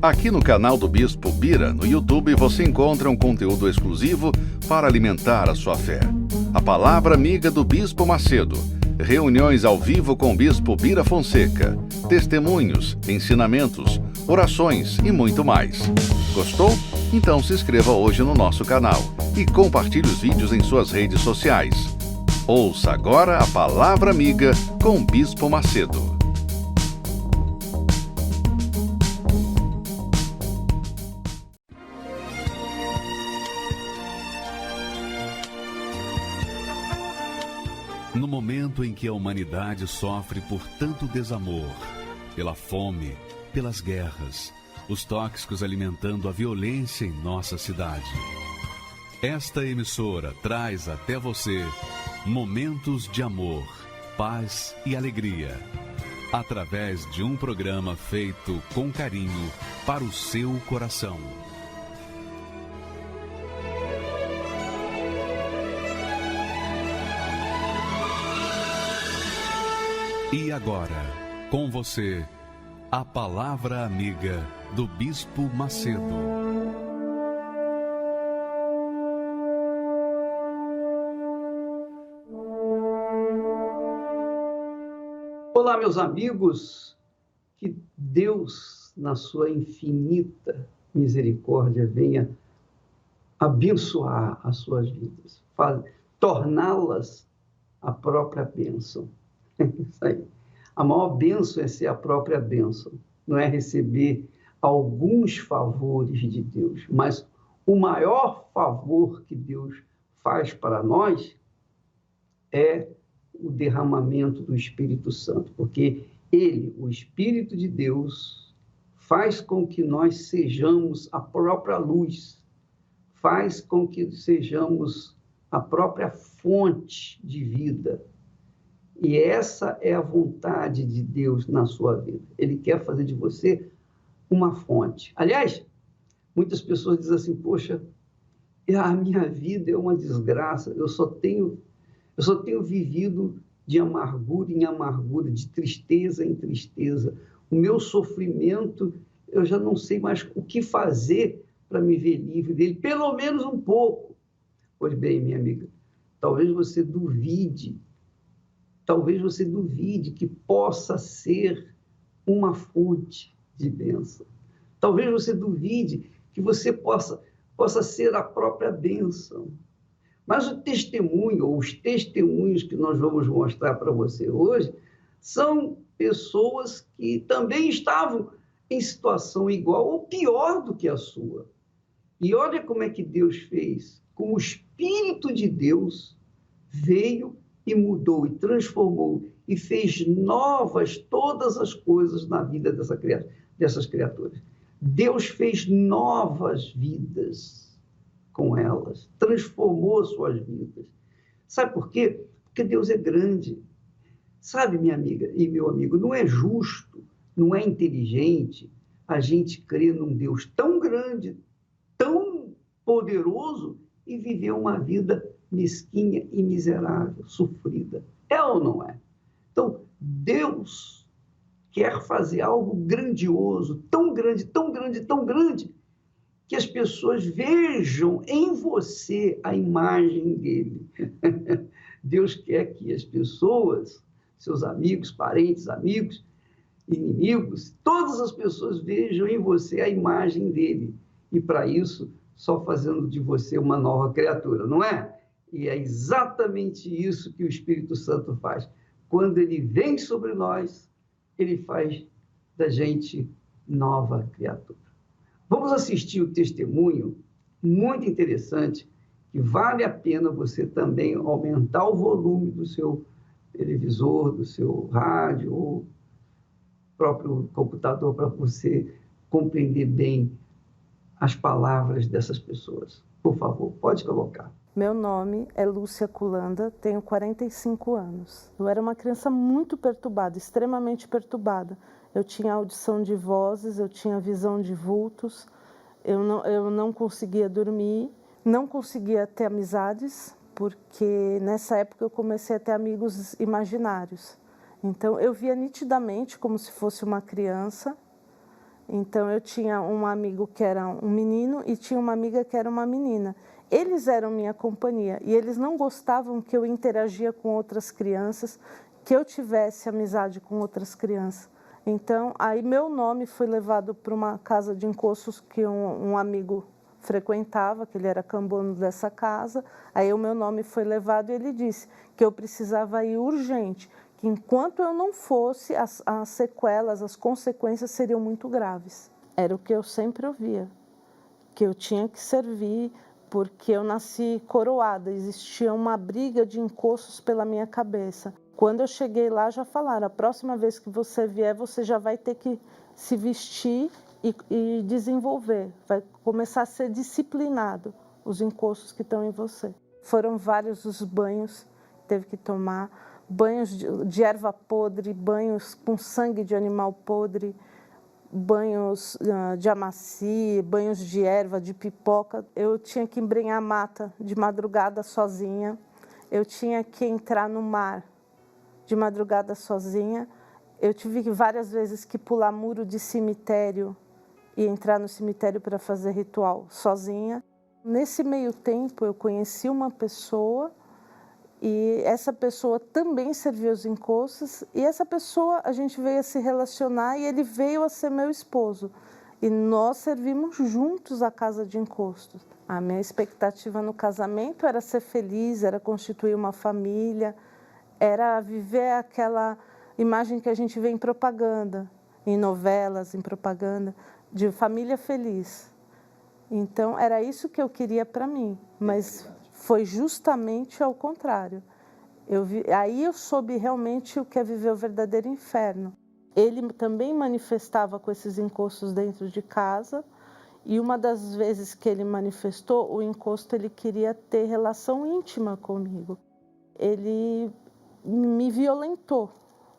Aqui no canal do Bispo Bira, no YouTube, você encontra um conteúdo exclusivo para alimentar a sua fé. A Palavra Amiga do Bispo Macedo. Reuniões ao vivo com o Bispo Bira Fonseca. Testemunhos, ensinamentos, orações e muito mais. Gostou? Então se inscreva hoje no nosso canal e compartilhe os vídeos em suas redes sociais. Ouça agora a Palavra Amiga com o Bispo Macedo. No momento em que a humanidade sofre por tanto desamor, pela fome, pelas guerras, os tóxicos alimentando a violência em nossa cidade, esta emissora traz até você momentos de amor, paz e alegria, através de um programa feito com carinho para o seu coração. E agora, com você, a Palavra Amiga do Bispo Macedo. Olá, meus amigos, que Deus, na sua infinita misericórdia, venha abençoar as suas vidas, torná-las a própria bênção. Isso aí. A maior bênção é ser a própria bênção, não é receber alguns favores de Deus, mas o maior favor que Deus faz para nós é o derramamento do Espírito Santo, porque ele, o Espírito de Deus, faz com que nós sejamos a própria luz, faz com que sejamos a própria fonte de vida. E essa é a vontade de Deus na sua vida. Ele quer fazer de você uma fonte. Aliás, muitas pessoas dizem assim, poxa, a minha vida é uma desgraça, eu só tenho vivido de amargura em amargura, de tristeza em tristeza. O meu sofrimento, eu já não sei mais o que fazer para me ver livre dele, pelo menos um pouco. Pois bem, minha amiga, talvez você duvide que possa ser uma fonte de bênção. Talvez você duvide que você possa ser a própria bênção. Mas o testemunho, ou os testemunhos que nós vamos mostrar para você hoje, são pessoas que também estavam em situação igual ou pior do que a sua. E olha como é que Deus fez. Como o Espírito de Deus veio e mudou, e transformou, e fez novas todas as coisas na vida dessas criaturas. Deus fez novas vidas com elas, transformou suas vidas. Sabe por quê? Porque Deus é grande. Sabe, minha amiga e meu amigo, não é justo, não é inteligente a gente crer num Deus tão grande, tão poderoso e viver uma vida mesquinha e miserável, sofrida. É ou não é? Então, Deus quer fazer algo grandioso, tão grande, tão grande, tão grande, que as pessoas vejam em você a imagem dele. Deus quer que as pessoas, seus amigos, parentes, amigos, inimigos, todas as pessoas vejam em você a imagem dele. E para isso, só fazendo de você uma nova criatura, não é? E é exatamente isso que o Espírito Santo faz. Quando ele vem sobre nós, ele faz da gente nova criatura. Vamos assistir o testemunho muito interessante, que vale a pena você também aumentar o volume do seu televisor, do seu rádio, ou próprio computador, para você compreender bem as palavras dessas pessoas. Por favor, pode colocar. Meu nome é Lúcia Kulanda, tenho 45 anos. Eu era uma criança muito perturbada, extremamente perturbada. Eu tinha audição de vozes, eu tinha visão de vultos, eu não conseguia dormir, não conseguia ter amizades, porque nessa época eu comecei a ter amigos imaginários. Então eu via nitidamente como se fosse uma criança Então, eu tinha um amigo que era um menino e tinha uma amiga que era uma menina. Eles eram minha companhia e eles não gostavam que eu interagia com outras crianças, que eu tivesse amizade com outras crianças. Então, aí meu nome foi levado para uma casa de encostos que um amigo frequentava, que ele era cambono dessa casa. Aí o meu nome foi levado e ele disse que eu precisava ir urgente, que enquanto eu não fosse, as sequelas, as consequências seriam muito graves. Era o que eu sempre ouvia, que eu tinha que servir, porque eu nasci coroada, existia uma briga de encostos pela minha cabeça. Quando eu cheguei lá, já falaram, a próxima vez que você vier, você já vai ter que se vestir e desenvolver, vai começar a ser disciplinado, os encostos que estão em você. Foram vários os banhos que teve que tomar, banhos de erva podre, banhos com sangue de animal podre, banhos de amaci, banhos de erva, de pipoca. Eu tinha que embrenhar mata de madrugada sozinha, eu tinha que entrar no mar de madrugada sozinha, eu tive várias vezes que pular muro de cemitério e entrar no cemitério para fazer ritual sozinha. Nesse meio tempo eu conheci uma pessoa e essa pessoa também serviu os encostos e essa pessoa a gente veio a se relacionar e ele veio a ser meu esposo. E nós servimos juntos a casa de encostos. A minha expectativa no casamento era ser feliz, era constituir uma família, era viver aquela imagem que a gente vê em propaganda, em novelas, em propaganda, de família feliz. Então, era isso que eu queria para mim, mas foi justamente ao contrário. Aí eu soube realmente o que é viver o verdadeiro inferno. Ele também manifestava com esses encostos dentro de casa, e uma das vezes que ele manifestou, o encosto, ele queria ter relação íntima comigo. Ele me violentou,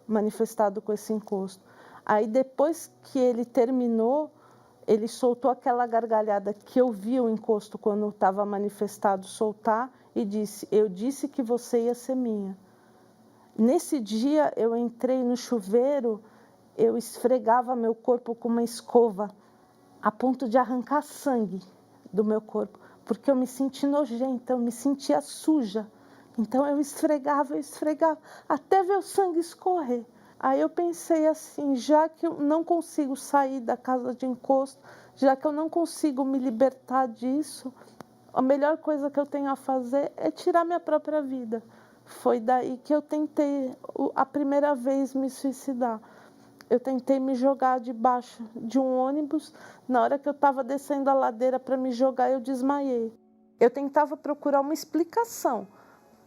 manifestado com esse encosto. Aí depois que ele terminou, ele soltou aquela gargalhada que eu via o encosto quando estava manifestado soltar e disse, eu disse que você ia ser minha. Nesse dia eu entrei no chuveiro, eu esfregava meu corpo com uma escova a ponto de arrancar sangue do meu corpo, porque eu me senti nojenta, eu me sentia suja. Então eu esfregava, até ver o sangue escorrer. Aí eu pensei assim, já que eu não consigo sair da casa de encosto, já que eu não consigo me libertar disso, a melhor coisa que eu tenho a fazer é tirar minha própria vida. Foi daí que eu tentei, a primeira vez, me suicidar. Eu tentei me jogar debaixo de um ônibus. Na hora que eu estava descendo a ladeira para me jogar, eu desmaiei. Eu tentava procurar uma explicação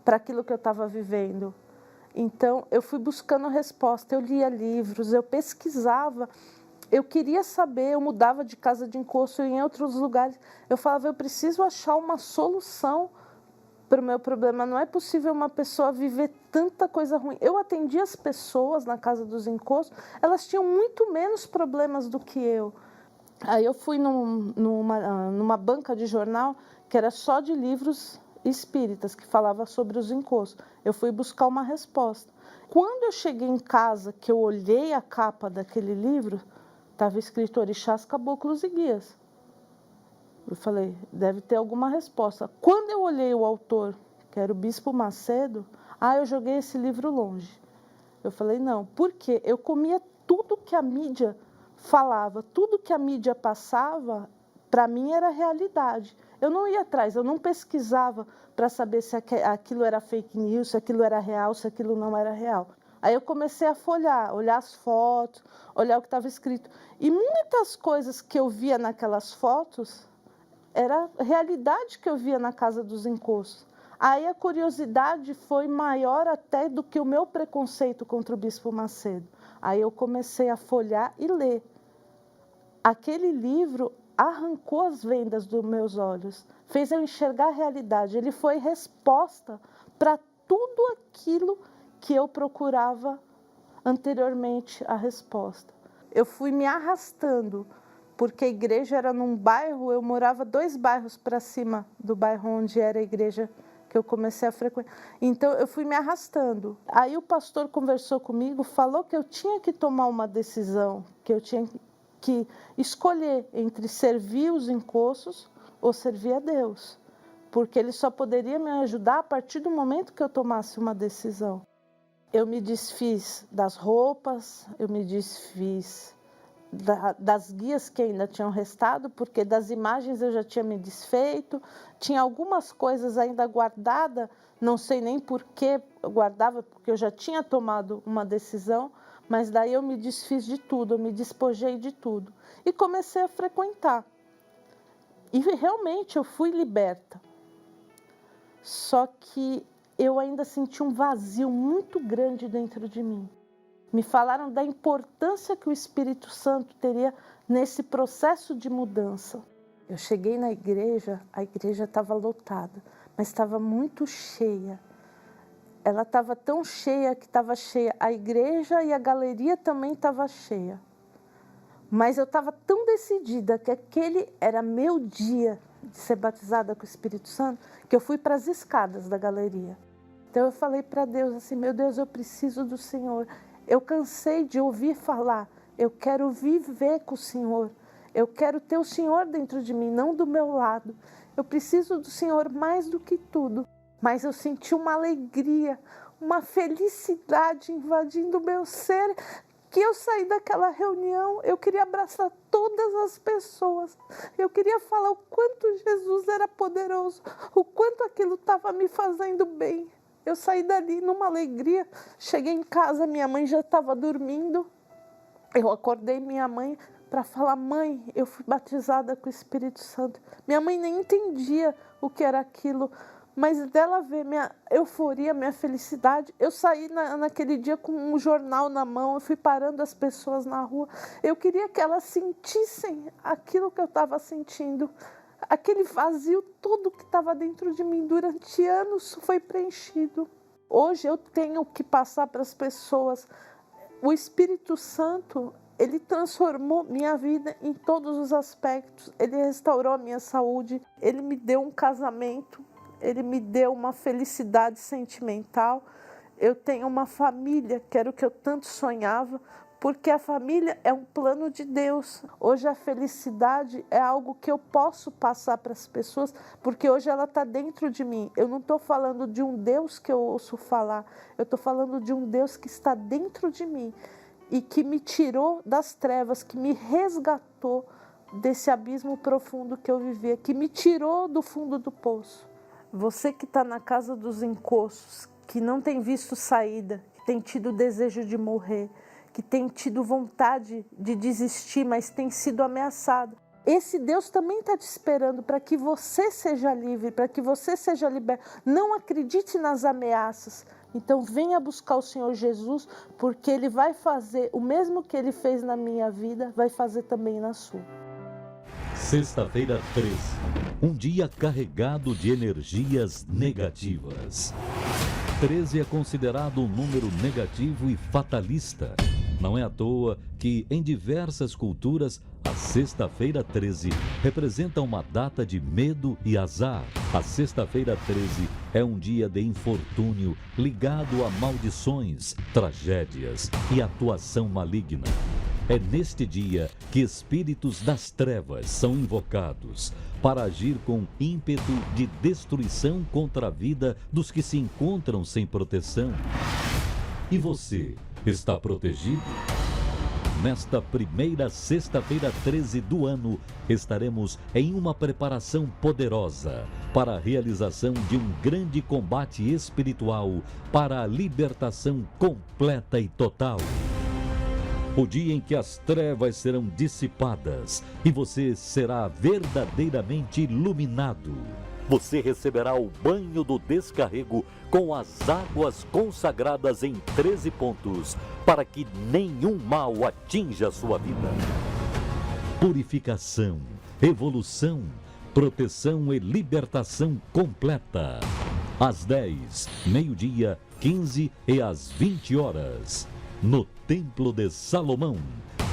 para aquilo que eu estava vivendo. Então, eu fui buscando resposta, eu lia livros, eu pesquisava, eu queria saber, eu mudava de casa de encosto em outros lugares. Eu falava, eu preciso achar uma solução para o meu problema. Não é possível uma pessoa viver tanta coisa ruim. Eu atendia as pessoas na casa dos encostos, elas tinham muito menos problemas do que eu. Aí eu fui numa banca de jornal que era só de livros espíritas, que falava sobre os encostos. Eu fui buscar uma resposta. Quando eu cheguei em casa, que eu olhei a capa daquele livro, estava escrito Orixás, Caboclos e Guias. Eu falei, deve ter alguma resposta. Quando eu olhei o autor, que era o Bispo Macedo, eu joguei esse livro longe. Eu falei, não, porque eu comia tudo que a mídia falava, tudo que a mídia passava, para mim era realidade. Eu não ia atrás, eu não pesquisava para saber se aquilo era fake news, se aquilo era real, se aquilo não era real. Aí eu comecei a folhear, olhar as fotos, olhar o que estava escrito. E muitas coisas que eu via naquelas fotos era realidade que eu via na casa dos encostos. Aí a curiosidade foi maior até do que o meu preconceito contra o Bispo Macedo. Aí eu comecei a folhear e ler. Aquele livro arrancou as vendas dos meus olhos, fez eu enxergar a realidade. Ele foi resposta para tudo aquilo que eu procurava anteriormente a resposta. Eu fui me arrastando, porque a igreja era num bairro, eu morava 2 bairros para cima do bairro onde era a igreja que eu comecei a frequentar. Então, eu fui me arrastando. Aí o pastor conversou comigo, falou que eu tinha que tomar uma decisão, que eu tinha que escolher entre servir os encostos ou servir a Deus, porque Ele só poderia me ajudar a partir do momento que eu tomasse uma decisão. Eu me desfiz das roupas, eu me desfiz das guias que ainda tinham restado, porque das imagens eu já tinha me desfeito, tinha algumas coisas ainda guardadas, não sei nem por que eu guardava, porque eu já tinha tomado uma decisão, mas daí eu me desfiz de tudo, eu me despojei de tudo e comecei a frequentar. E realmente eu fui liberta. Só que eu ainda senti um vazio muito grande dentro de mim. Me falaram da importância que o Espírito Santo teria nesse processo de mudança. Eu cheguei na igreja, a igreja estava lotada, mas estava muito cheia. Ela estava tão cheia que estava cheia. A igreja e a galeria também estava cheia. Mas eu estava tão decidida que aquele era meu dia de ser batizada com o Espírito Santo, que eu fui para as escadas da galeria. Então eu falei para Deus assim, meu Deus, eu preciso do Senhor. Eu cansei de ouvir falar, eu quero viver com o Senhor. Eu quero ter o Senhor dentro de mim, não do meu lado. Eu preciso do Senhor mais do que tudo. Mas eu senti uma alegria, uma felicidade invadindo o meu ser, que eu saí daquela reunião, eu queria abraçar todas as pessoas. Eu queria falar o quanto Jesus era poderoso, o quanto aquilo estava me fazendo bem. Eu saí dali numa alegria, cheguei em casa, minha mãe já estava dormindo. Eu acordei minha mãe para falar, mãe, eu fui batizada com o Espírito Santo. Minha mãe nem entendia o que era aquilo, mas dela ver minha euforia, minha felicidade, eu saí naquele dia com um jornal na mão, eu fui parando as pessoas na rua. Eu queria que elas sentissem aquilo que eu estava sentindo. Aquele vazio todo que estava dentro de mim durante anos foi preenchido. Hoje eu tenho que passar para as pessoas. O Espírito Santo, Ele transformou minha vida em todos os aspectos. Ele restaurou a minha saúde, Ele me deu um casamento, Ele me deu uma felicidade sentimental. Eu tenho uma família, que era o que eu tanto sonhava, porque a família é um plano de Deus. Hoje a felicidade é algo que eu posso passar para as pessoas, porque hoje ela está dentro de mim. Eu não estou falando de um Deus que eu ouço falar, eu estou falando de um Deus que está dentro de mim e que me tirou das trevas, que me resgatou desse abismo profundo que eu vivia, que me tirou do fundo do poço. Você que está na casa dos encostos, que não tem visto saída, que tem tido desejo de morrer, que tem tido vontade de desistir, mas tem sido ameaçado. Esse Deus também está te esperando para que você seja livre, para que você seja liberto. Não acredite nas ameaças. Então venha buscar o Senhor Jesus, porque Ele vai fazer o mesmo que Ele fez na minha vida, vai fazer também na sua. Sexta-feira 13. Um dia carregado de energias negativas. 13 é considerado um número negativo e fatalista. Não é à toa que, em diversas culturas, a Sexta-feira 13 representa uma data de medo e azar. A Sexta-feira 13 é um dia de infortúnio ligado a maldições, tragédias e atuação maligna. É neste dia que espíritos das trevas são invocados para agir com ímpeto de destruição contra a vida dos que se encontram sem proteção. E você está protegido? Nesta primeira Sexta-feira 13 do ano, estaremos em uma preparação poderosa para a realização de um grande combate espiritual para a libertação completa e total. O dia em que as trevas serão dissipadas e você será verdadeiramente iluminado. Você receberá o banho do descarrego com as águas consagradas em 13 pontos, para que nenhum mal atinja a sua vida. Purificação, evolução, proteção e libertação completa. Às 10, meio-dia, 15 e às 20 horas. No Templo de Salomão,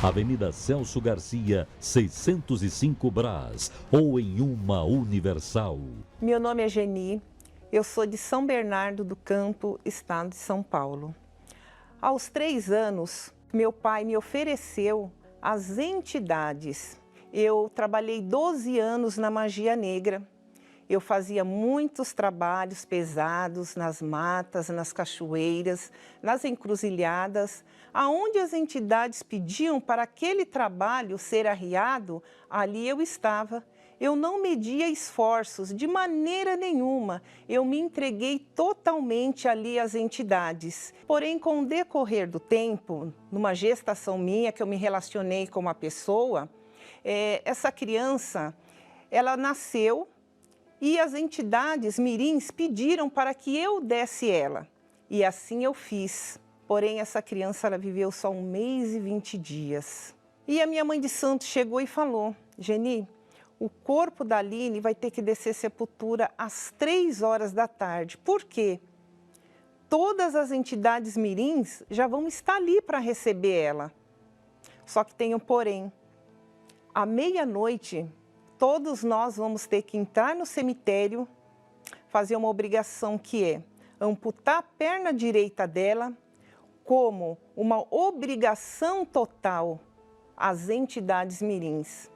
Avenida Celso Garcia, 605 Brás, ou em uma Universal. Meu nome é Geni, eu sou de São Bernardo do Campo, estado de São Paulo. Aos 3 anos, meu pai me ofereceu As entidades. Eu trabalhei 12 anos na magia negra. Eu fazia muitos trabalhos pesados nas matas, nas cachoeiras, nas encruzilhadas, aonde as entidades pediam para aquele trabalho ser arriado, ali eu estava. Eu não media esforços de maneira nenhuma, eu me entreguei totalmente ali às entidades. Porém, com o decorrer do tempo, numa gestação minha, que eu me relacionei com uma pessoa, essa criança, ela nasceu e as entidades mirins pediram para que eu desse ela. E assim eu fiz. Porém, essa criança, ela viveu só 1 mês e 20 dias. E a minha mãe de santo chegou e falou: Geni, o corpo da Aline vai ter que descer sepultura às 3 horas da tarde. Por quê? Todas as entidades mirins já vão estar ali para receber ela. Só que tem um porém. À meia-noite, todos nós vamos ter que entrar no cemitério, fazer uma obrigação que é amputar a perna direita dela, como uma obrigação total às entidades mirins.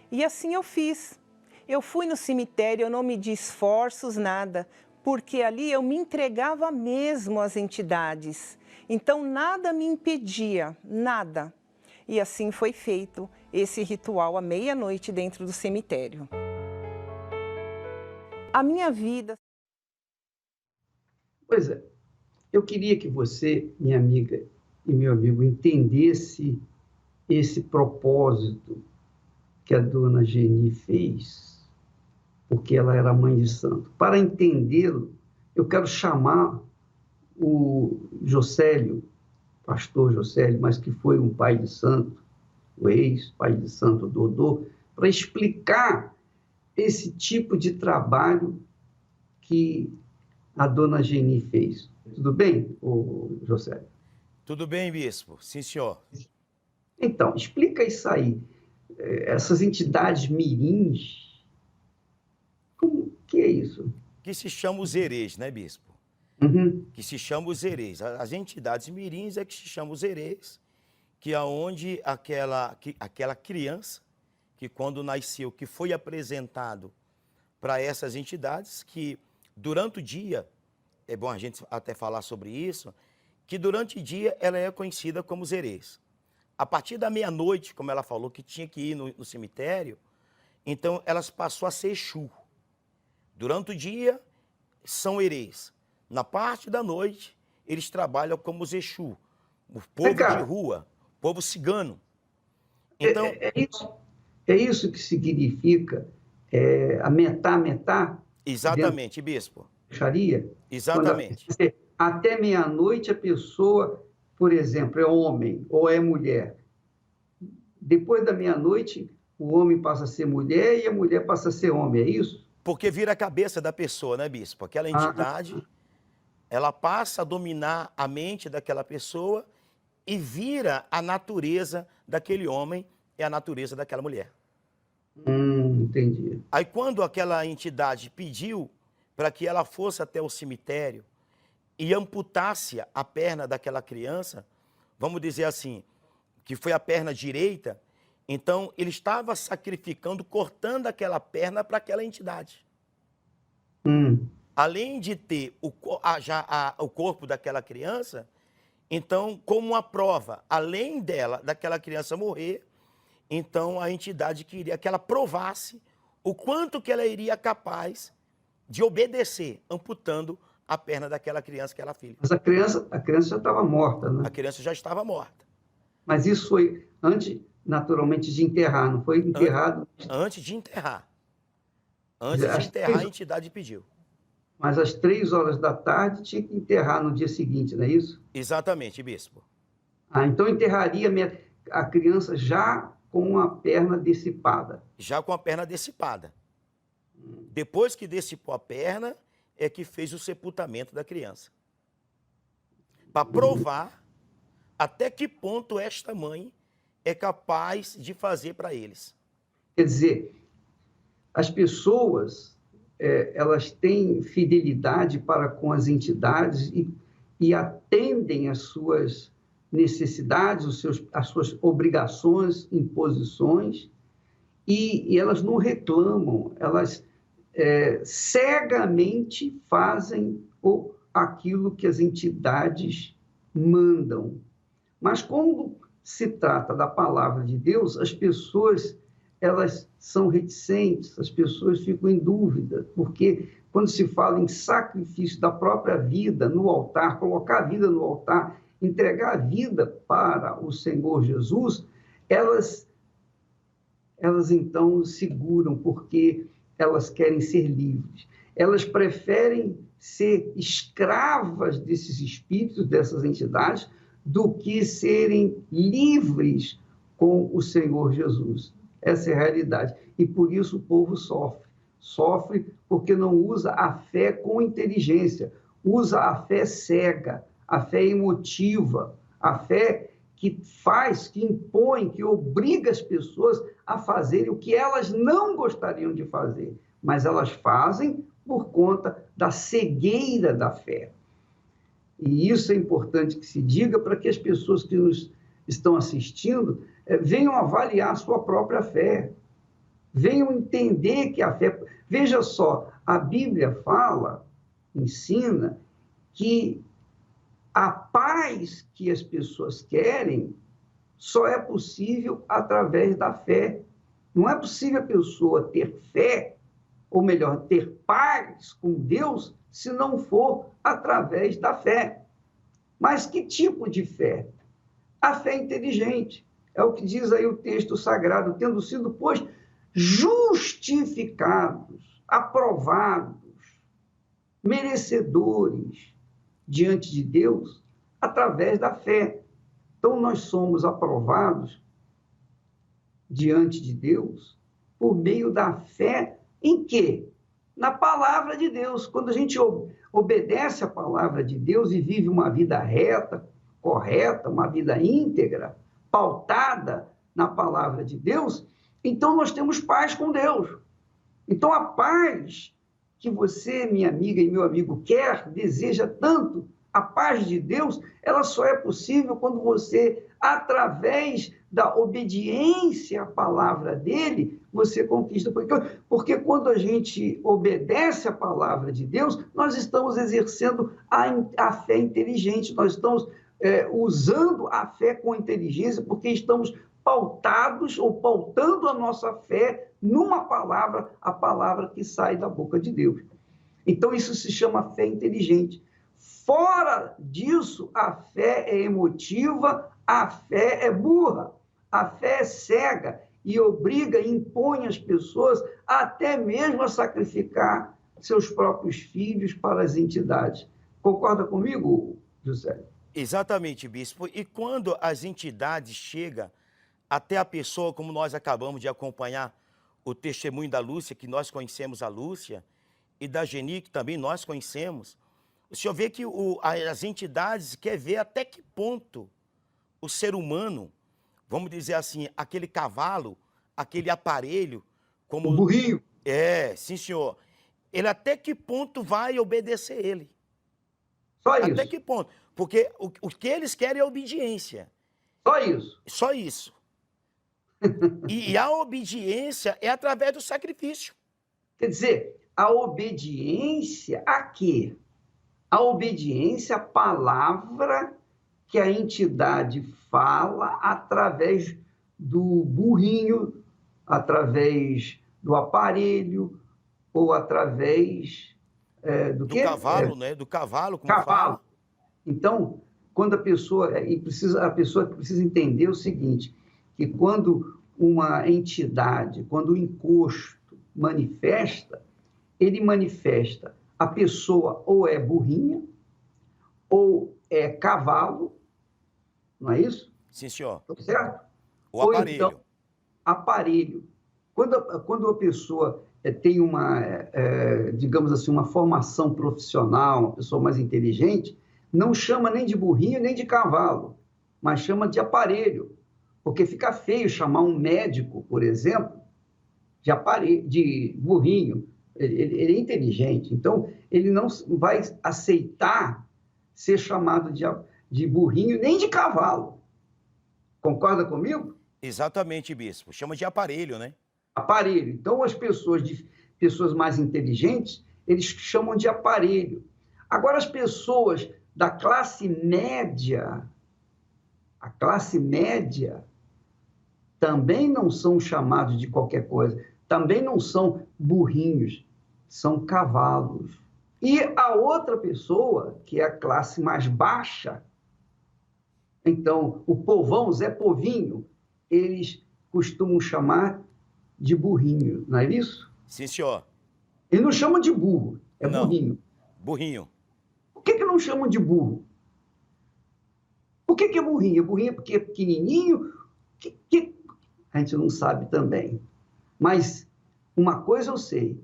E assim eu fiz. Eu fui no cemitério, eu não medi esforços, nada, porque ali eu me entregava mesmo às entidades. Então nada me impedia, nada. E assim foi feito esse ritual à meia-noite dentro do cemitério. A minha vida... Pois é, eu queria que você, minha amiga e meu amigo, entendesse esse propósito que a dona Geni fez, porque ela era mãe de santo. Para entendê-lo, eu quero chamar o Josélio, pastor Josélio, mas que foi um pai de santo, o ex-pai de santo Dodô, para explicar esse tipo de trabalho que a dona Geni fez. Tudo bem, Josélio? Tudo bem, bispo. Sim, senhor. Então, explica isso aí. Essas entidades mirins, o que é isso? Que se chama os herês, né, bispo? Uhum. Que se chama os herês. As entidades mirins é que se chama os herês, que é onde aquela criança, que quando nasceu, que foi apresentado para essas entidades, que durante o dia, é bom a gente até falar sobre isso, que durante o dia ela é conhecida como os herês. A partir da meia-noite, como ela falou, que tinha que ir no cemitério, então elas passou a ser Exu. Durante o dia, são herês. Na parte da noite, eles trabalham como os Exu, o povo de rua, o povo cigano. Então, é isso que significa a metá? Exatamente, bispo. Xaria? Exatamente. Até meia-noite a pessoa, por exemplo, é homem ou é mulher. Depois da meia-noite, o homem passa a ser mulher e a mulher passa a ser homem, é isso? Porque vira a cabeça da pessoa, né, bispo? Aquela entidade, ela passa a dominar a mente daquela pessoa e vira a natureza daquele homem e a natureza daquela mulher. Entendi. Aí quando aquela entidade pediu para que ela fosse até o cemitério e amputasse a perna daquela criança, vamos dizer assim, que foi a perna direita, então ele estava sacrificando, cortando aquela perna para aquela entidade. Além de ter o corpo daquela criança, então, como uma prova, além daquela criança morrer, então a entidade queria que ela provasse o quanto que ela iria capaz de obedecer, amputando a perna daquela criança que era filha. Mas a criança já estava morta, né? A criança já estava morta. Mas isso foi antes, naturalmente, de enterrar, não foi enterrado? Antes de enterrar. Antes de enterrar, a entidade pediu. Mas às 3 horas da tarde tinha que enterrar no dia seguinte, não é isso? Exatamente, bispo. Então enterraria a criança já com a perna dissipada. Já com a perna dissipada. Depois que dissipou a perna, é que fez o sepultamento da criança. Para provar até que ponto esta mãe é capaz de fazer para eles. Quer dizer, as pessoas, elas têm fidelidade para com as entidades e atendem as suas necessidades, as suas obrigações, imposições, e elas não reclamam, elas cegamente fazem aquilo que as entidades mandam. Mas quando se trata da palavra de Deus, as pessoas elas são reticentes, as pessoas ficam em dúvida, porque quando se fala em sacrifício da própria vida no altar, colocar a vida no altar, entregar a vida para o Senhor Jesus, elas então seguram, porque elas querem ser livres. Elas preferem ser escravas desses espíritos, dessas entidades, do que serem livres com o Senhor Jesus. Essa é a realidade. E por isso o povo sofre. Sofre porque não usa a fé com inteligência, usa a fé cega, a fé emotiva, a fé que faz, que impõe, que obriga as pessoas a fazerem o que elas não gostariam de fazer, mas elas fazem por conta da cegueira da fé. E isso é importante que se diga para que as pessoas que nos estão assistindo venham avaliar a sua própria fé, venham entender que a fé... Veja só, a Bíblia fala, ensina, que a paz que as pessoas querem só é possível através da fé. Não é possível a pessoa ter fé, ou melhor, ter paz com Deus, se não for através da fé. Mas que tipo de fé? A fé inteligente. É o que diz aí o texto sagrado, tendo sido, pois, justificados, aprovados, merecedores diante de Deus através da fé. Então, nós somos aprovados diante de Deus por meio da fé em quê? Na palavra de Deus. Quando a gente obedece a palavra de Deus e vive uma vida reta, correta, uma vida íntegra, pautada na palavra de Deus, então nós temos paz com Deus. Então, a paz que você, minha amiga e meu amigo, quer, deseja tanto, a paz de Deus, ela só é possível quando você, através da obediência à palavra dele, você conquista. Porque quando a gente obedece à palavra de Deus, nós estamos exercendo a fé inteligente, nós estamos usando a fé com inteligência, porque estamos pautados ou pautando a nossa fé numa palavra, a palavra que sai da boca de Deus. Então, isso se chama fé inteligente. Fora disso, a fé é emotiva, a fé é burra, a fé é cega e obriga, impõe as pessoas até mesmo a sacrificar seus próprios filhos para as entidades. Concorda comigo, José? Exatamente, bispo. E quando as entidades chegam até a pessoa, como nós acabamos de acompanhar o testemunho da Lúcia, que nós conhecemos a Lúcia, e da Geni, que também nós conhecemos, o senhor vê que as entidades querem ver até que ponto o ser humano, vamos dizer assim, aquele cavalo, aquele aparelho, como... O burrinho. Sim, senhor. Ele até que ponto vai obedecer ele? Só isso. Até que ponto? Porque o que eles querem é obediência. Só isso. Só isso. E a obediência é através do sacrifício. Quer dizer, a obediência a quê? A obediência à palavra que a entidade fala através do burrinho, através do aparelho, ou através do quê? Do cavalo, né? Do cavalo, como cavalo. fala. Então, quando a pessoa precisa entender o seguinte, que quando uma entidade, quando o encosto manifesta, ele manifesta a pessoa ou é burrinha, ou é cavalo, não é isso? Sim, senhor. Certo? O aparelho. Ou então, aparelho. Quando a pessoa tem digamos assim, uma formação profissional, uma pessoa mais inteligente, não chama nem de burrinho nem de cavalo, mas chama de aparelho, porque fica feio chamar um médico, por exemplo, de burrinho. Ele é inteligente, então ele não vai aceitar ser chamado de burrinho nem de cavalo. Concorda comigo? Exatamente, bispo. Chama de aparelho, né? Aparelho. Então, as pessoas mais inteligentes, eles chamam de aparelho. Agora, as pessoas da classe média, a classe média, também não são chamados de qualquer coisa, também não são burrinhos, são cavalos. E a outra pessoa, que é a classe mais baixa, então, o povão, Zé Povinho, eles costumam chamar de burrinho, não é isso? Sim, senhor. Eles não chamam de burro, é Não. burrinho. Burrinho. Por que não chamam de burro? Por que é burrinho? É burrinho porque é pequenininho? A gente não sabe também. Mas uma coisa eu sei,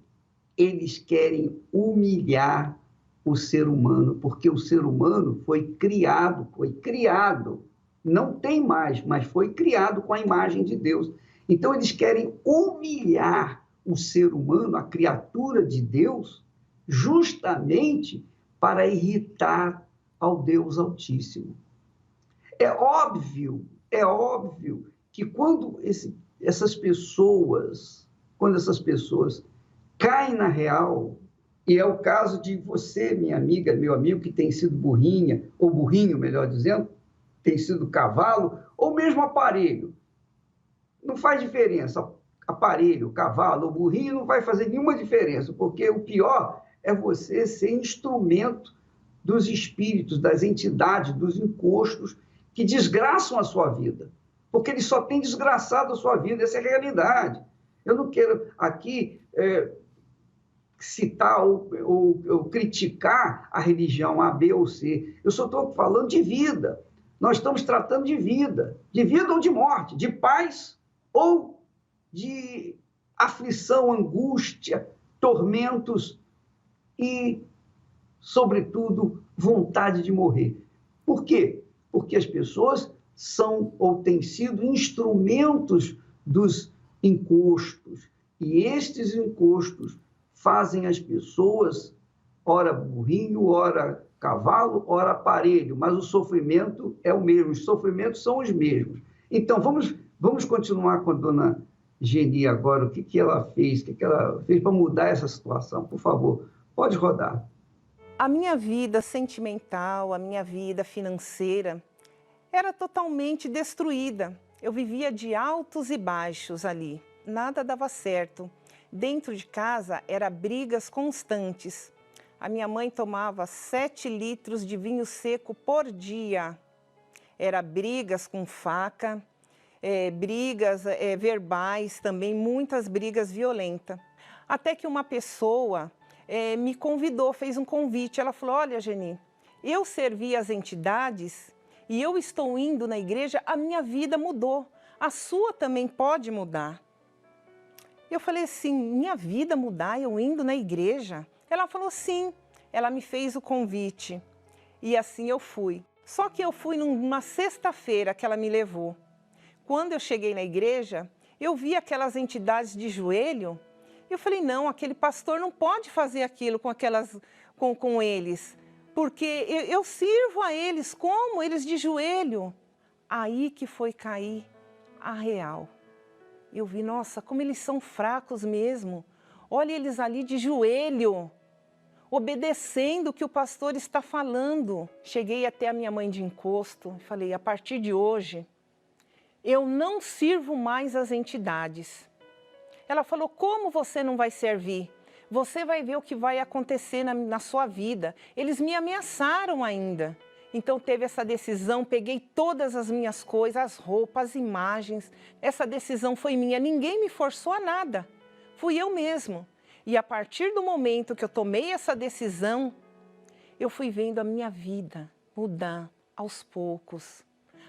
eles querem humilhar o ser humano, porque o ser humano foi criado, não tem mais, mas foi criado com a imagem de Deus. Então, eles querem humilhar o ser humano, a criatura de Deus, justamente para irritar ao Deus Altíssimo. É óbvio que quando essas pessoas caem na real, e é o caso de você, minha amiga, meu amigo, que tem sido burrinha, ou burrinho, melhor dizendo, tem sido cavalo, ou mesmo aparelho. Não faz diferença. Aparelho, cavalo ou burrinho não vai fazer nenhuma diferença, porque o pior é você ser instrumento dos espíritos, das entidades, dos encostos que desgraçam a sua vida. Porque eles só têm desgraçado a sua vida, essa é a realidade. Eu não quero aqui citar ou criticar a religião A, B ou C. Eu só estou falando de vida. Nós estamos tratando de vida ou de morte, de paz ou de aflição, angústia, tormentos e, sobretudo, vontade de morrer. Por quê? Porque as pessoas são ou têm sido instrumentos dos encostos. E estes encostos fazem as pessoas, ora burrinho, ora cavalo, ora aparelho, mas o sofrimento é o mesmo, os sofrimentos são os mesmos. Então, vamos continuar com a dona Geni agora, o que ela fez, para mudar essa situação, por favor, pode rodar. A minha vida sentimental, a minha vida financeira era totalmente destruída. Eu vivia de altos e baixos ali, nada dava certo. Dentro de casa, eram brigas constantes. A minha mãe tomava 7 litros de vinho seco por dia. Era brigas com faca, brigas verbais também, muitas brigas violentas. Até que uma pessoa me convidou, fez um convite. Ela falou, olha, Geni, eu servi as entidades e eu estou indo na igreja, a minha vida mudou. A sua também pode mudar. Eu falei assim, minha vida mudar, eu indo na igreja? Ela falou sim, ela me fez o convite e assim eu fui. Só que eu fui numa sexta-feira que ela me levou. Quando eu cheguei na igreja, eu vi aquelas entidades de joelho e eu falei, não, aquele pastor não pode fazer aquilo com eles, porque eu sirvo a eles como? Eles de joelho. Aí que foi cair a real. Eu vi, nossa, como eles são fracos mesmo. Olha eles ali de joelho, obedecendo o que o pastor está falando. Cheguei até a minha mãe de encosto e falei, a partir de hoje, eu não sirvo mais as entidades. Ela falou, como você não vai servir? Você vai ver o que vai acontecer na sua vida. Eles me ameaçaram ainda. Então teve essa decisão, peguei todas as minhas coisas, as roupas, as imagens. Essa decisão foi minha, ninguém me forçou a nada. Fui eu mesmo. E a partir do momento que eu tomei essa decisão, eu fui vendo a minha vida mudar aos poucos.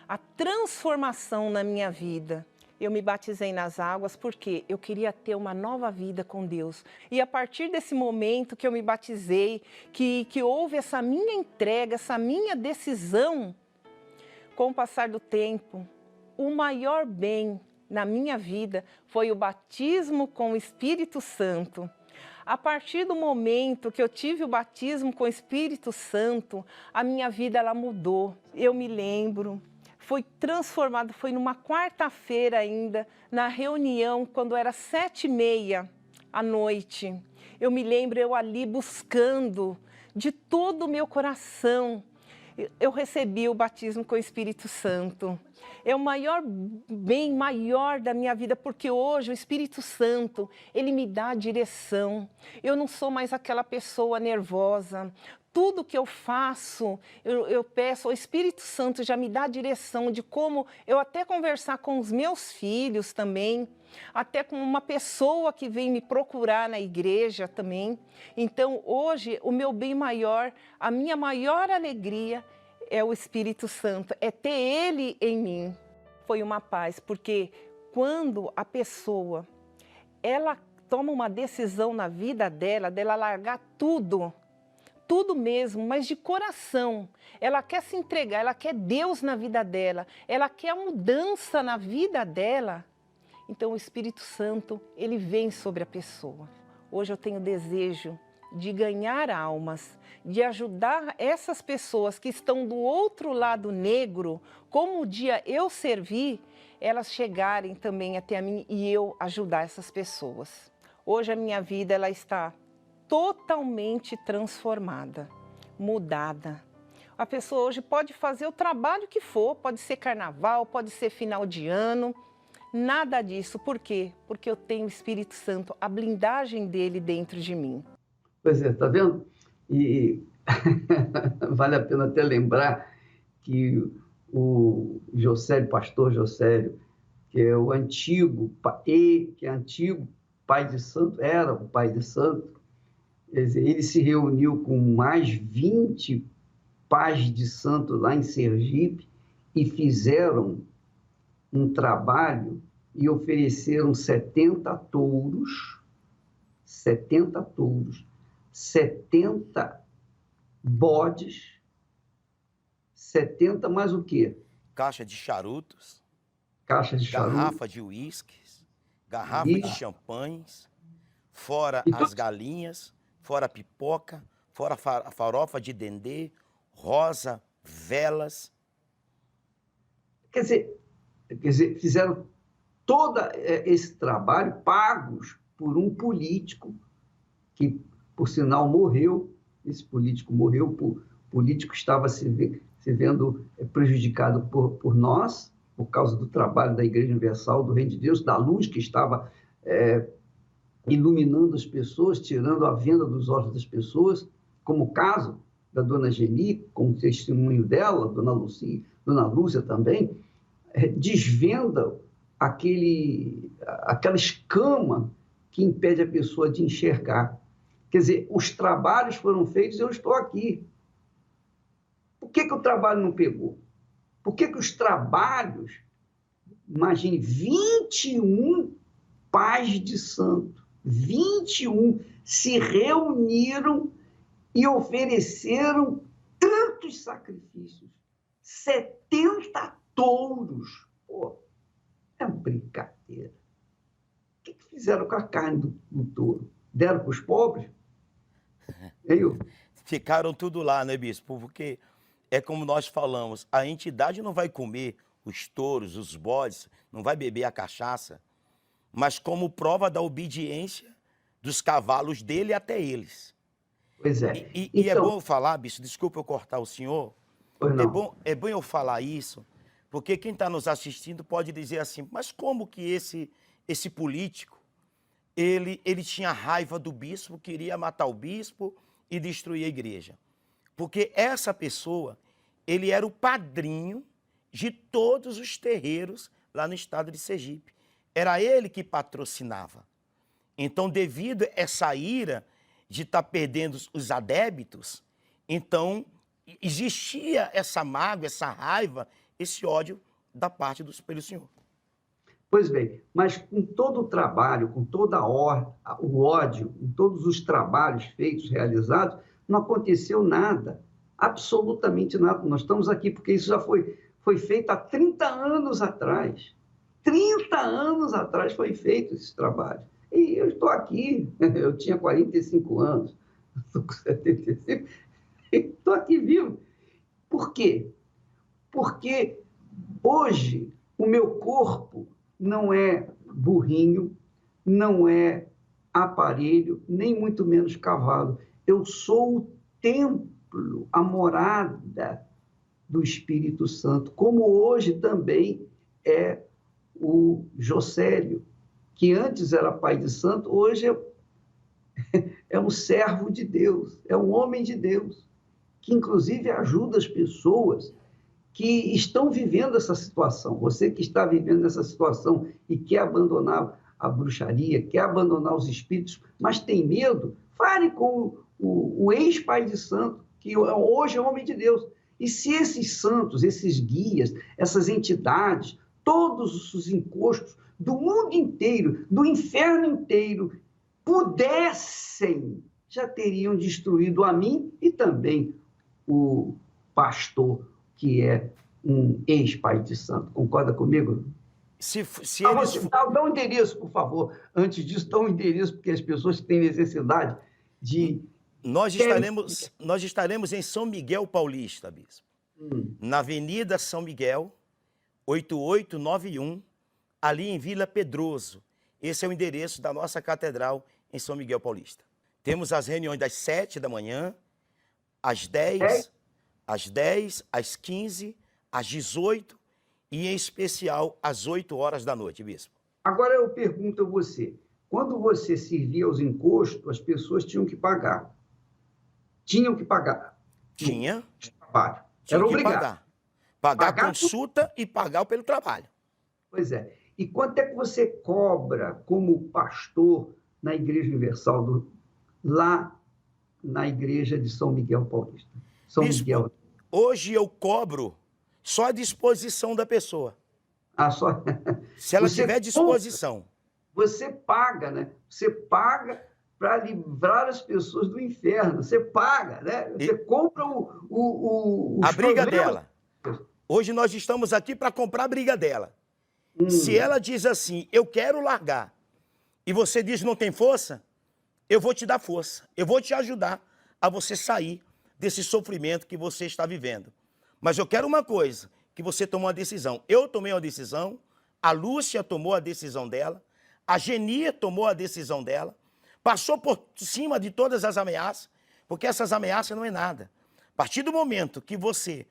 A transformação na minha vida. Eu me batizei nas águas porque eu queria ter uma nova vida com Deus. E a partir desse momento que eu me batizei, que houve essa minha entrega, essa minha decisão, com o passar do tempo, o maior bem na minha vida foi o batismo com o Espírito Santo. A partir do momento que eu tive o batismo com o Espírito Santo, a minha vida ela mudou. Eu me lembro, foi transformado, foi numa quarta-feira ainda, na reunião, quando era 7h30 à noite. Eu me lembro eu ali buscando de todo o meu coração. Eu recebi o batismo com o Espírito Santo. É o maior bem maior da minha vida, porque hoje o Espírito Santo, ele me dá a direção. Eu não sou mais aquela pessoa nervosa. Tudo que eu faço, eu peço, o Espírito Santo já me dá a direção de como eu até conversar com os meus filhos também, até com uma pessoa que vem me procurar na igreja também. Então, hoje, o meu bem maior, a minha maior alegria é o Espírito Santo, é ter Ele em mim. Foi uma paz, porque quando a pessoa, ela toma uma decisão na vida dela largar tudo mesmo, mas de coração. Ela quer se entregar, ela quer Deus na vida dela, ela quer a mudança na vida dela. Então o Espírito Santo, ele vem sobre a pessoa. Hoje eu tenho desejo de ganhar almas, de ajudar essas pessoas que estão do outro lado negro, como o dia eu servi, elas chegarem também até a mim e eu ajudar essas pessoas. Hoje a minha vida ela está totalmente transformada, mudada. A pessoa hoje pode fazer o trabalho que for, pode ser carnaval, pode ser final de ano, nada disso. Por quê? Porque eu tenho o Espírito Santo, a blindagem dele dentro de mim. Pois é, tá vendo? E vale a pena até lembrar que o Josélio, pastor Josélio, que é o antigo, pai de santo, era o pai de santo, quer dizer, ele se reuniu com mais 20 pais de santo lá em Sergipe e fizeram um trabalho e ofereceram 70 touros, 70 bodes, 70 mais o quê? Caixa de charutos, Caixa de charutos, garrafa de uísques, garrafa de champanhes, fora as galinhas, fora a pipoca, fora a farofa de dendê, rosa, velas. Quer dizer, fizeram todo esse trabalho pagos por um político que, por sinal, morreu. Esse político morreu, o político estava se vendo prejudicado por nós, por causa do trabalho da Igreja Universal, do Reino de Deus, da luz que estava iluminando as pessoas, tirando a venda dos olhos das pessoas, como o caso da dona Geni, com o testemunho dela, dona Lúcia também, desvenda aquela escama que impede a pessoa de enxergar. Quer dizer, os trabalhos foram feitos e eu estou aqui. Por que o trabalho não pegou? Por que os trabalhos, imagine, 21 pais de santo, 21 se reuniram e ofereceram tantos sacrifícios, 70 touros. Pô, é uma brincadeira. O que fizeram com a carne do touro? Deram para os pobres? Ficaram tudo lá, né, bispo? Porque é como nós falamos, a entidade não vai comer os touros, os bodes, não vai beber a cachaça, mas como prova da obediência dos cavalos dele até eles. Pois é. E é bom eu falar, bispo, desculpa eu cortar o senhor, é bom eu falar isso, porque quem está nos assistindo pode dizer assim, mas como que esse político, ele tinha raiva do bispo, queria matar o bispo e destruir a igreja? Porque essa pessoa, ele era o padrinho de todos os terreiros lá no estado de Sergipe. Era ele que patrocinava. Então, devido a essa ira de estar perdendo os adébitos, então existia essa mágoa, essa raiva, esse ódio da parte pelo senhor. Pois bem, mas com todo o trabalho, com toda o ódio, com todos os trabalhos feitos, realizados, não aconteceu nada, absolutamente nada. Nós estamos aqui porque isso já foi feito há 30 anos atrás. 30 anos atrás foi feito esse trabalho. E eu estou aqui, eu tinha 45 anos, estou com 75, estou aqui vivo. Por quê? Porque hoje o meu corpo não é burrinho, não é aparelho, nem muito menos cavalo. Eu sou o templo, a morada do Espírito Santo, como hoje também é o Josélio, que antes era pai de santo, hoje é um servo de Deus, é um homem de Deus, que inclusive ajuda as pessoas que estão vivendo essa situação. Você que está vivendo essa situação e quer abandonar a bruxaria, quer abandonar os espíritos, mas tem medo, fale com o ex-pai de santo, que hoje é homem de Deus. E se esses santos, esses guias, essas entidades, todos os encostos do mundo inteiro, do inferno inteiro, pudessem, já teriam destruído a mim e também o pastor, que é um ex-pai de santo. Concorda comigo? Se eles... Dá um endereço, por favor. Antes disso, dá um endereço, porque as pessoas têm necessidade de... Nós estaremos em São Miguel Paulista, bispo. Na Avenida São Miguel, 8891, ali em Vila Pedroso. Esse é o endereço da nossa catedral em São Miguel Paulista. Temos as reuniões das 7 da manhã, às 10, às 15, às 18 e, em especial, às 8 horas da noite, bispo. Agora eu pergunto a você, quando você servia aos encostos, as pessoas tinham que pagar. Tinham que pagar. Tinha. Trabalho. Tinha Era que obrigado. pagar a consulta e pagar pelo trabalho. Pois é. E quanto é que você cobra como pastor na Igreja Universal, lá na Igreja de São Miguel Paulista? São Bispo, Miguel. Hoje eu cobro só a disposição da pessoa. Só... Se ela tiver disposição. Você paga, né? Você paga para livrar as pessoas do inferno. Você paga, né? Você compra a briga dela. Hoje nós estamos aqui para comprar a briga dela. Se ela diz assim, eu quero largar, e você diz não tem força, eu vou te dar força. Eu vou te ajudar a você sair desse sofrimento que você está vivendo. Mas eu quero uma coisa, que você tomou uma decisão. Eu tomei uma decisão, a Lúcia tomou a decisão dela, a Genia tomou a decisão dela, passou por cima de todas as ameaças, porque essas ameaças não é nada. A partir do momento que você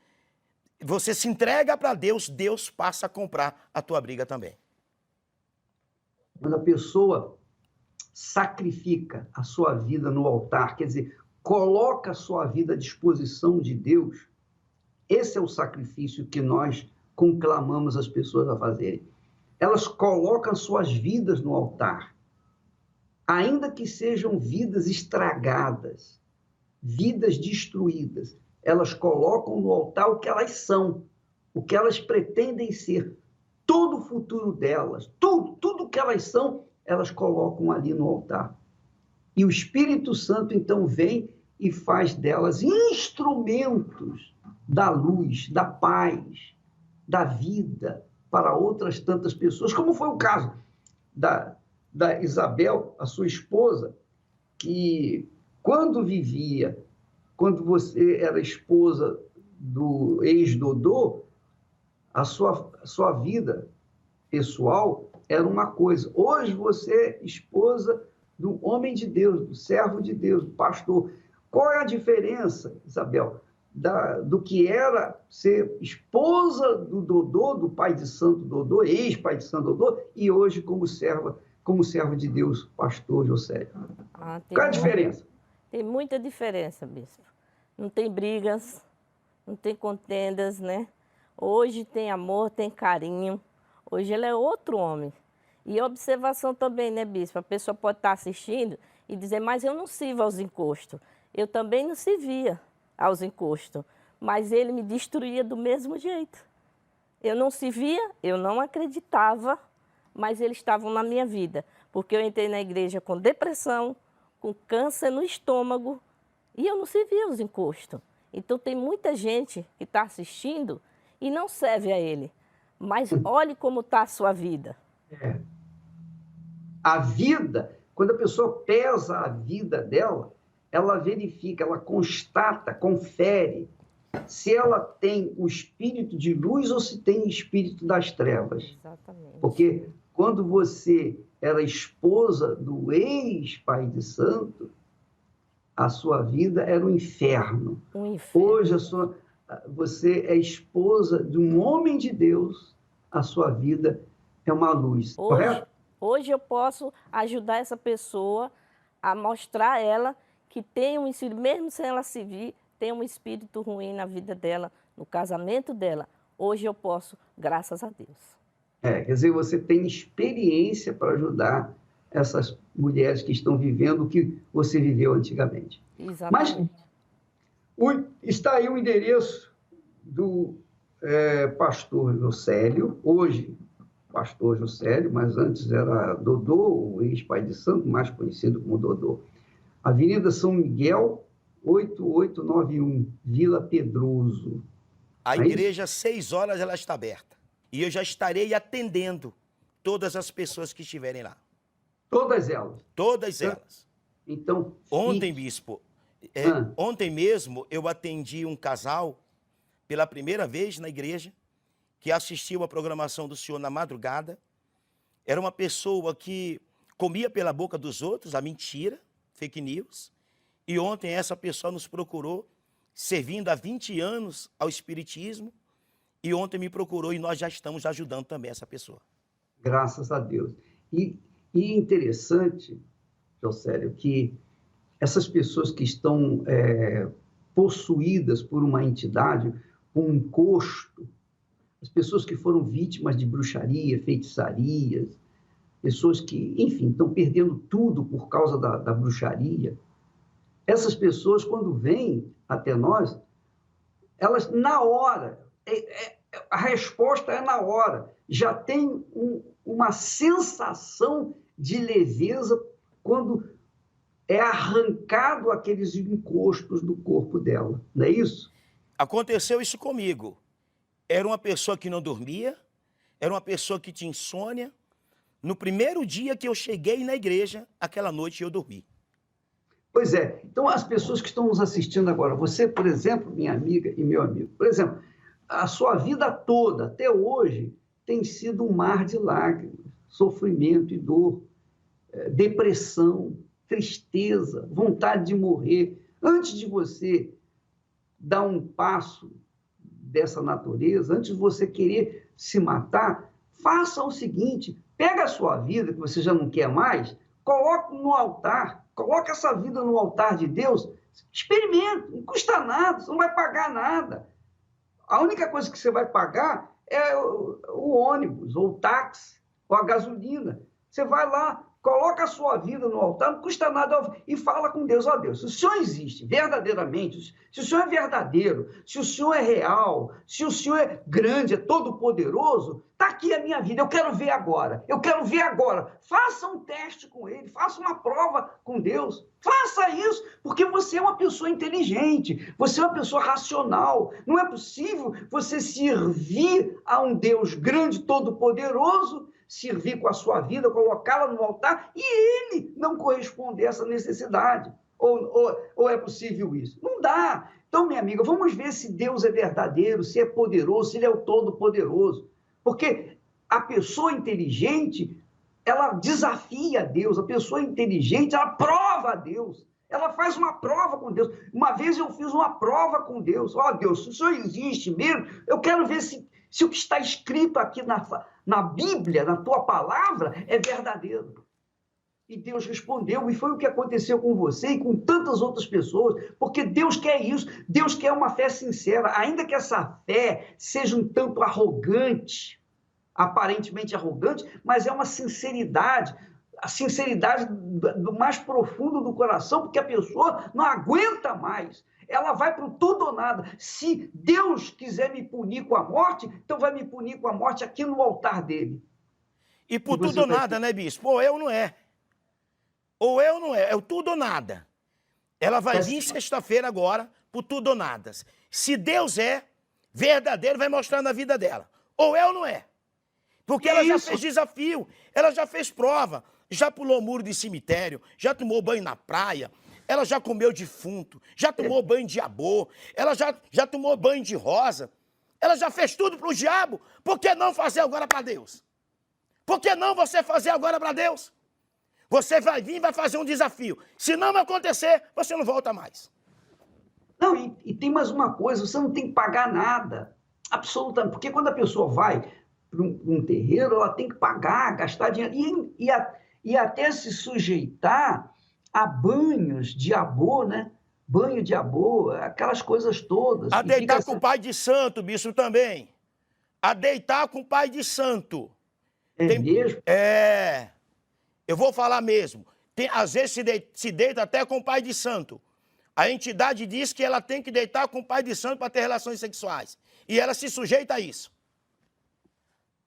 se entrega para Deus, Deus passa a comprar a tua briga também. Quando a pessoa sacrifica a sua vida no altar, quer dizer, coloca a sua vida à disposição de Deus, esse é o sacrifício que nós conclamamos as pessoas a fazerem. Elas colocam suas vidas no altar, ainda que sejam vidas estragadas, vidas destruídas. Elas colocam no altar o que elas são, o que elas pretendem ser, todo o futuro delas, tudo que elas são, elas colocam ali no altar. E o Espírito Santo, então, vem e faz delas instrumentos da luz, da paz, da vida para outras tantas pessoas, como foi o caso da Isabel, a sua esposa, que quando você era esposa do ex-Dodô, a sua vida pessoal era uma coisa. Hoje você é esposa do homem de Deus, do servo de Deus, do pastor. Qual é a diferença, Isabel, do que era ser esposa do Dodô, do pai de santo Dodô, ex-pai de santo Dodô, e hoje como servo de Deus, pastor José? Qual é a diferença? Tem muita diferença, bispo. Não tem brigas, não tem contendas, né? Hoje tem amor, tem carinho. Hoje ele é outro homem. E observação também, né, bispo? A pessoa pode estar assistindo e dizer, mas eu não sirvo aos encostos. Eu também não servia aos encostos, mas ele me destruía do mesmo jeito. Eu não servia, eu não acreditava, mas eles estavam na minha vida. Porque eu entrei na igreja com depressão, com câncer no estômago, e eu não servia aos encostos. Então tem muita gente que está assistindo e não serve a ele. Mas olhe como está a sua vida. A vida Quando a pessoa pesa a vida dela, ela verifica, ela constata, confere se ela tem o espírito de luz ou se tem o espírito das trevas. Exatamente. Porque quando você era esposa do ex-pai de santo, a sua vida era um inferno. Um inferno. Hoje você é esposa de um homem de Deus, a sua vida é uma luz, correto? Hoje eu posso ajudar essa pessoa a mostrar a ela que tem um espírito, mesmo sem ela se vir, tem um espírito ruim na vida dela, no casamento dela. Hoje eu posso, graças a Deus. Quer dizer, você tem experiência para ajudar essas mulheres que estão vivendo o que você viveu antigamente. Exatamente. Mas está aí o endereço do pastor Jocélio, hoje pastor Jocélio, mas antes era Dodô, o ex-pai de santo, mais conhecido como Dodô. Avenida São Miguel, 8891, Vila Pedroso. A igreja, às 6 horas, ela está aberta. E eu já estarei atendendo todas as pessoas que estiverem lá. Todas elas? Todas elas. Então, ontem, bispo, ontem mesmo eu atendi um casal pela primeira vez na igreja, que assistiu a programação do senhor na madrugada. Era uma pessoa que comia pela boca dos outros a mentira, fake news. E ontem essa pessoa nos procurou, servindo há 20 anos ao espiritismo. E ontem me procurou e nós já estamos ajudando também essa pessoa. Graças a Deus. E interessante, Jocélio, que essas pessoas que estão possuídas por uma entidade, um encosto, as pessoas que foram vítimas de bruxaria, feitiçarias, pessoas que, enfim, estão perdendo tudo por causa da bruxaria, essas pessoas, quando vêm até nós, elas, na hora, a resposta é na hora, já tem uma sensação de leveza quando é arrancado aqueles encostos do corpo dela, não é isso? Aconteceu isso comigo. Era uma pessoa que não dormia, era uma pessoa que tinha insônia. No primeiro dia que eu cheguei na igreja, aquela noite eu dormi. Pois é. Então, as pessoas que estão nos assistindo agora, você, por exemplo, minha amiga e meu amigo, por exemplo, a sua vida toda, até hoje, tem sido um mar de lágrimas, sofrimento e dor, depressão, tristeza, vontade de morrer. Antes de você dar um passo dessa natureza, antes de você querer se matar, faça o seguinte, pega a sua vida, que você já não quer mais, coloque no altar, coloque essa vida no altar de Deus, experimente, não custa nada, você não vai pagar nada. A única coisa que você vai pagar é o ônibus, ou o táxi, ou a gasolina. Você vai lá, coloca a sua vida no altar, não custa nada, e fala com Deus, ó Deus, se o Senhor existe verdadeiramente, se o Senhor é verdadeiro, se o Senhor é real, se o Senhor é grande, é todo-poderoso, está aqui a minha vida, eu quero ver agora, faça um teste com Ele, faça uma prova com Deus, faça isso, porque você é uma pessoa inteligente, você é uma pessoa racional, não é possível você servir a um Deus grande, todo-poderoso, servir com a sua vida, colocá-la no altar e ele não corresponder a essa necessidade. Ou é possível isso? Não dá. Então, minha amiga, vamos ver se Deus é verdadeiro, se é poderoso, se ele é o todo-poderoso. Porque a pessoa inteligente, ela desafia a Deus. A pessoa inteligente, ela prova a Deus. Ela faz uma prova com Deus. Uma vez eu fiz uma prova com Deus. Ó, Deus, se o Senhor existe mesmo, eu quero ver se o que está escrito aqui na Bíblia, na tua palavra, é verdadeiro. E Deus respondeu, e foi o que aconteceu com você e com tantas outras pessoas, porque Deus quer isso, Deus quer uma fé sincera, ainda que essa fé seja um tanto arrogante, aparentemente arrogante, mas é uma sinceridade, a sinceridade do mais profundo do coração, porque a pessoa não aguenta mais. Ela vai para o tudo ou nada. Se Deus quiser me punir com a morte, então vai me punir com a morte aqui no altar dele. E por tudo ou nada, né, bispo? Ou eu não é. Ou eu não é. É o tudo ou nada. Ela vai vir sexta-feira agora por tudo ou nada. Se Deus é verdadeiro, vai mostrar na vida dela. Ou eu não é. Porque ela já fez desafio, ela já fez prova. já pulou muro de cemitério, já tomou banho na praia, ela já comeu defunto, já tomou banho de amor, ela já tomou banho de rosa, ela já fez tudo para o diabo. Por que não fazer agora para Deus? Por que não você fazer agora para Deus? Você vai vir e vai fazer um desafio. Se não acontecer, você não volta mais. Não, e tem mais uma coisa, você não tem que pagar nada, absolutamente, porque quando a pessoa vai para um terreiro, ela tem que pagar, gastar dinheiro, e até se sujeitar a banhos de abô, né? Banho de abô, aquelas coisas todas. A deitar com o pai de santo, bispo, também. A deitar com o pai de santo. Mesmo? É, eu vou falar mesmo. Às vezes se deita até com o pai de santo. A entidade diz que ela tem que deitar com o pai de santo para ter relações sexuais. E ela se sujeita a isso.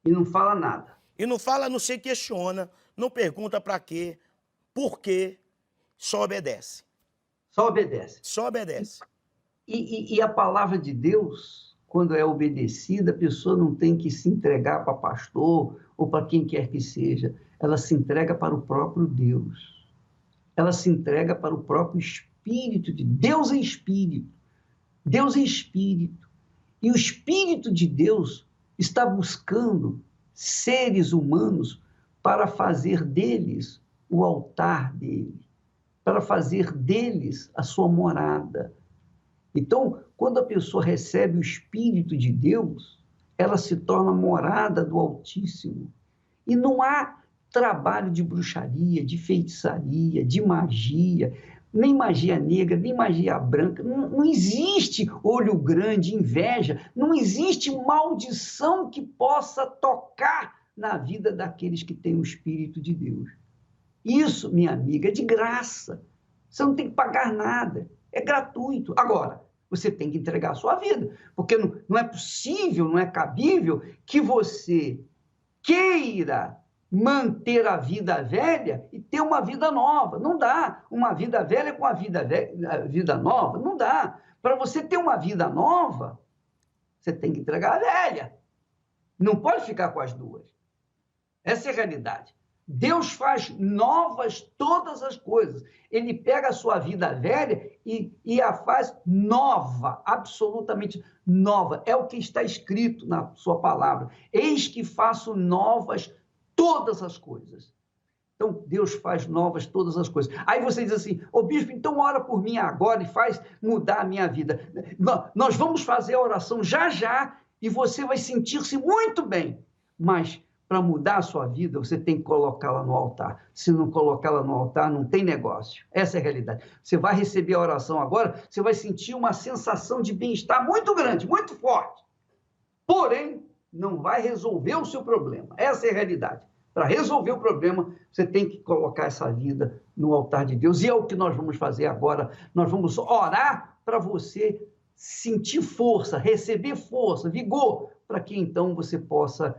E não fala nada. E não fala, não se questiona, não pergunta para quê, por quê, só obedece. Só obedece. Só obedece. E a palavra de Deus, quando é obedecida, a pessoa não tem que se entregar para pastor ou para quem quer que seja. Ela se entrega para o próprio Deus. Ela se entrega para o próprio Espírito de Deus. É Espírito. Deus é Espírito. E o Espírito de Deus está buscando seres humanos para fazer deles o altar dele, para fazer deles a sua morada. Então, quando a pessoa recebe o Espírito de Deus, ela se torna morada do Altíssimo. E não há trabalho de bruxaria, de feitiçaria, de magia, nem magia negra, nem magia branca. Não existe olho grande, inveja, não existe maldição que possa tocar na vida daqueles que têm o Espírito de Deus. Isso, minha amiga, é de graça. Você não tem que pagar nada. É gratuito. Agora, você tem que entregar a sua vida, porque não é possível, não é cabível que você queira manter a vida velha e ter uma vida nova. Não dá. Uma vida velha com a vida nova, não dá. Para você ter uma vida nova, você tem que entregar a velha. Não pode ficar com as duas. Essa é a realidade. Deus faz novas todas as coisas. Ele pega a sua vida velha e a faz nova, absolutamente nova. É o que está escrito na sua palavra. Eis que faço novas todas as coisas. Então, Deus faz novas todas as coisas. Aí você diz assim, ô bispo, então ora por mim agora e faz mudar a minha vida. Nós vamos fazer a oração já e você vai sentir-se muito bem. Mas para mudar a sua vida, você tem que colocá-la no altar. Se não colocá-la no altar, não tem negócio. Essa é a realidade. Você vai receber a oração agora, você vai sentir uma sensação de bem-estar muito grande, muito forte. Porém, não vai resolver o seu problema. Essa é a realidade. Para resolver o problema, você tem que colocar essa vida no altar de Deus. E é o que nós vamos fazer agora. Nós vamos orar para você sentir força, receber força, vigor, para que então você possa,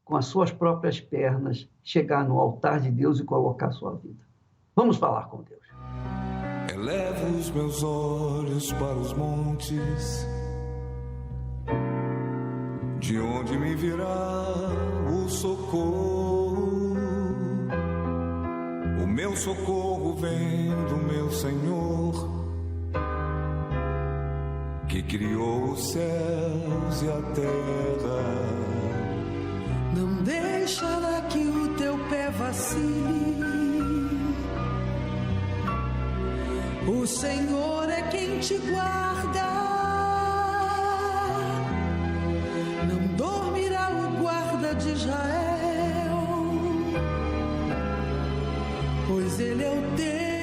com as suas próprias pernas, chegar no altar de Deus e colocar a sua vida. Vamos falar com Deus. Elevo os meus olhos para os montes, de onde me virá o socorro? O meu socorro vem do meu Senhor, que criou os céus e a terra. Não deixará que o teu pé vacile. O Senhor é quem te guarda. Não dormirá o guarda de Israel, pois ele é o teu